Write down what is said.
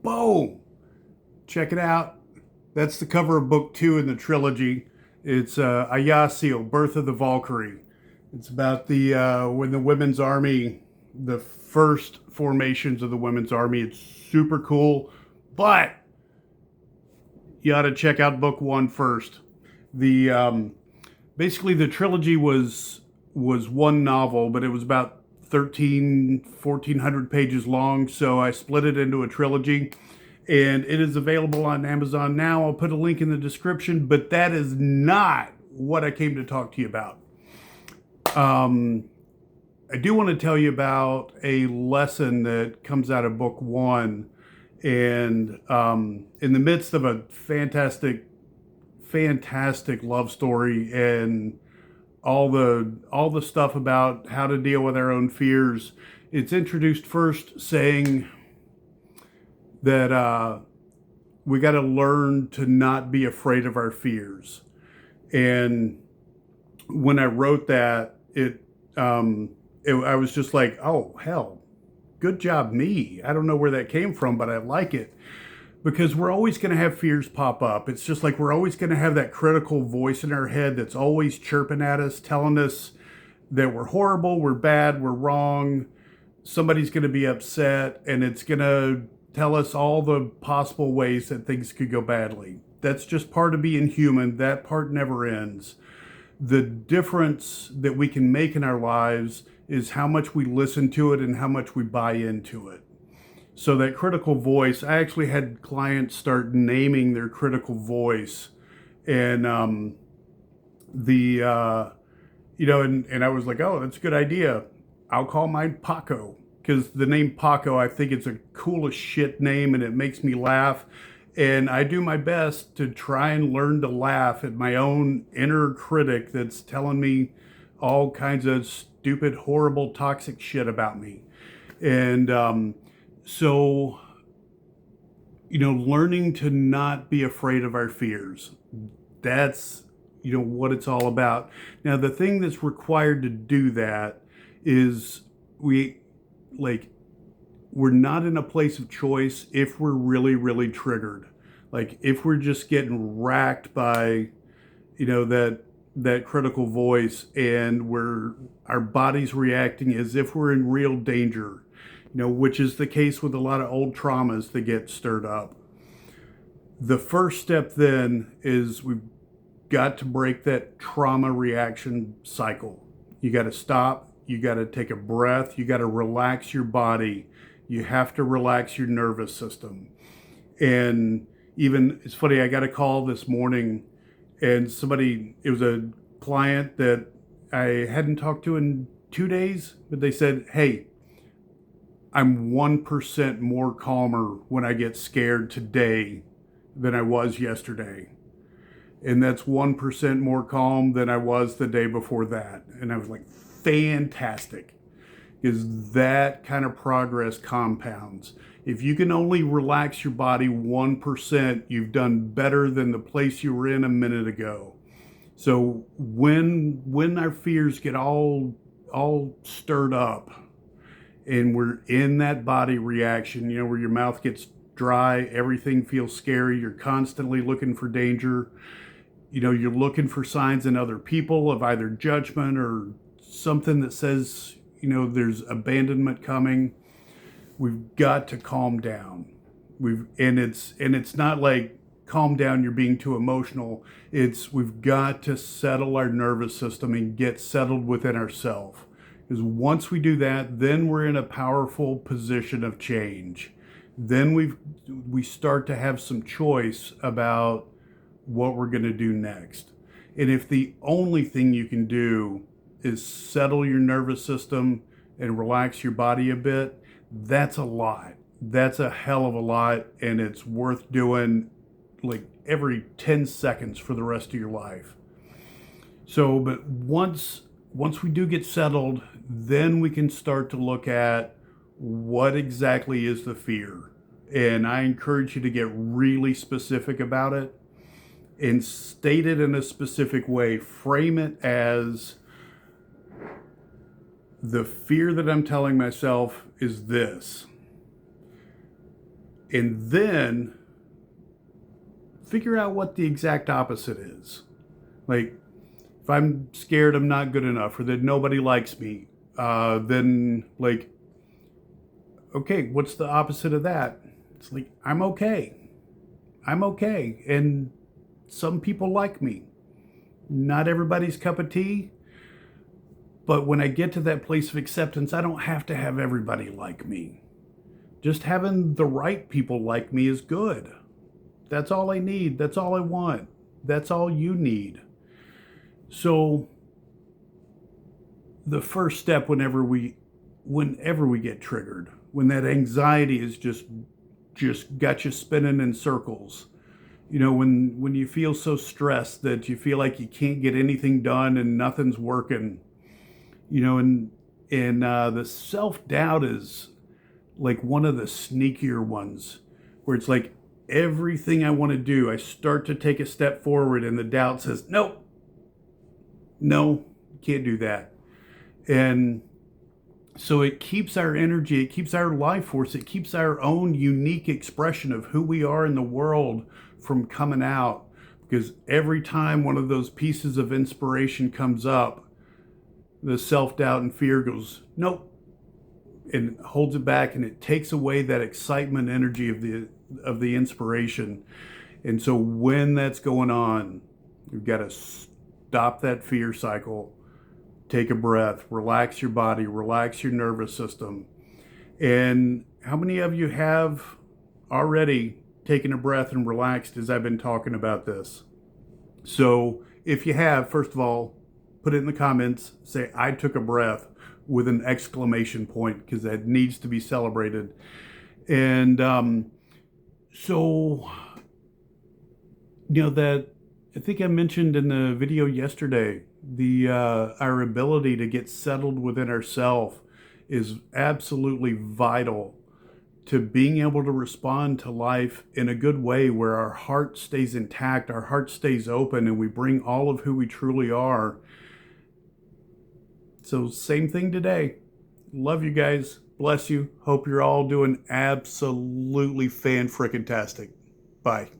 Boom! Check it out. That's the cover of book 2 in the trilogy. It's Ayasio, Birth of the Valkyrie. It's about the when the women's army, the first formations of the women's army. It's super cool, but you ought to check out book 1 first. The basically the trilogy was one novel, but it was about 1,400 pages long. So I split it into a trilogy, and it is available on Amazon now. I'll put a link in the description, but that is not what I came to talk to you about. I do want to tell you about a lesson that comes out of book 1, and in the midst of a fantastic love story and all the stuff about how to deal with our own fears. It's introduced first saying that we got to learn to not be afraid of our fears. And when I wrote that, I was just like, oh hell, good job me. I don't know where that came from, but I like it because we're always going to have fears pop up. It's just like we're always going to have that critical voice in our head that's always chirping at us, telling us that we're horrible, we're bad, we're wrong. Somebody's going to be upset, and it's going to tell us all the possible ways that things could go badly. That's just part of being human. That part never ends. The difference that we can make in our lives is how much we listen to it and how much we buy into it. So that critical voice, I actually had clients start naming their critical voice, and and I was like, oh, that's a good idea. I'll call mine Paco, because the name Paco, I think it's a cool as shit name, and it makes me laugh. And I do my best to try and learn to laugh at my own inner critic that's telling me all kinds of stupid, horrible, toxic shit about me. And so, learning to not be afraid of our fears. That's, what it's all about. Now, the thing that's required to do that is we're not in a place of choice if we're really, really triggered. Like if we're just getting racked by, that critical voice, and our body's reacting as if we're in real danger, which is the case with a lot of old traumas that get stirred up. The first step then is we've got to break that trauma reaction cycle. You got to stop. You got to take a breath. You got to relax your body. You have to relax your nervous system. And even, it's funny, I got a call this morning, and it was a client that I hadn't talked to in 2 days, but they said, hey, I'm 1% more calmer when I get scared today than I was yesterday. And that's 1% more calm than I was the day before that. And I was like, fantastic. Because that kind of progress compounds. If you can only relax your body 1%, you've done better than the place you were in a minute ago. So when our fears get all stirred up, and we're in that body reaction, where your mouth gets dry, everything feels scary, you're constantly looking for danger, you're looking for signs in other people of either judgment or something that says, there's abandonment coming. We've got to calm down. It's not like calm down, you're being too emotional. We've got to settle our nervous system and get settled within ourselves. Because once we do that, then we're in a powerful position of change. Then we start to have some choice about what we're going to do next. And if the only thing you can do is settle your nervous system and relax your body a bit, that's a lot. That's a hell of a lot, and it's worth doing like every 10 seconds for the rest of your life. So, but once we do get settled, then we can start to look at what exactly is the fear. And I encourage you to get really specific about it and state it in a specific way. Frame it as, the fear that I'm telling myself is this. And then figure out what the exact opposite is. Like, if I'm scared I'm not good enough or that nobody likes me, then, like, okay, what's the opposite of that? It's like, I'm okay. I'm okay. And some people like me. Not everybody's cup of tea. But when I get to that place of acceptance, I don't have to have everybody like me. Just having the right people like me is good. That's all I need. That's all I want. That's all you need. So the first step whenever we get triggered, when that anxiety is just got you spinning in circles, when you feel so stressed that you feel like you can't get anything done and nothing's working, and the self-doubt is like one of the sneakier ones, where it's like everything I want to do, I start to take a step forward and the doubt says, nope, no, can't do that. And so it keeps our energy, it keeps our life force, it keeps our own unique expression of who we are in the world from coming out. Because every time one of those pieces of inspiration comes up, the self-doubt and fear goes, nope, and holds it back, and it takes away that excitement energy of the inspiration. And so when that's going on, you've got to stop that fear cycle, take a breath, relax your body, relax your nervous system. And how many of you have already taken a breath and relaxed as I've been talking about this? So if you have, first of all, put it in the comments, say I took a breath with an exclamation point, because that needs to be celebrated. And so, that I think I mentioned in the video yesterday, our ability to get settled within ourselves is absolutely vital to being able to respond to life in a good way, where our heart stays intact, our heart stays open, and we bring all of who we truly are. So same thing today. Love you guys. Bless you. Hope you're all doing absolutely fan-frickin-tastic. Bye.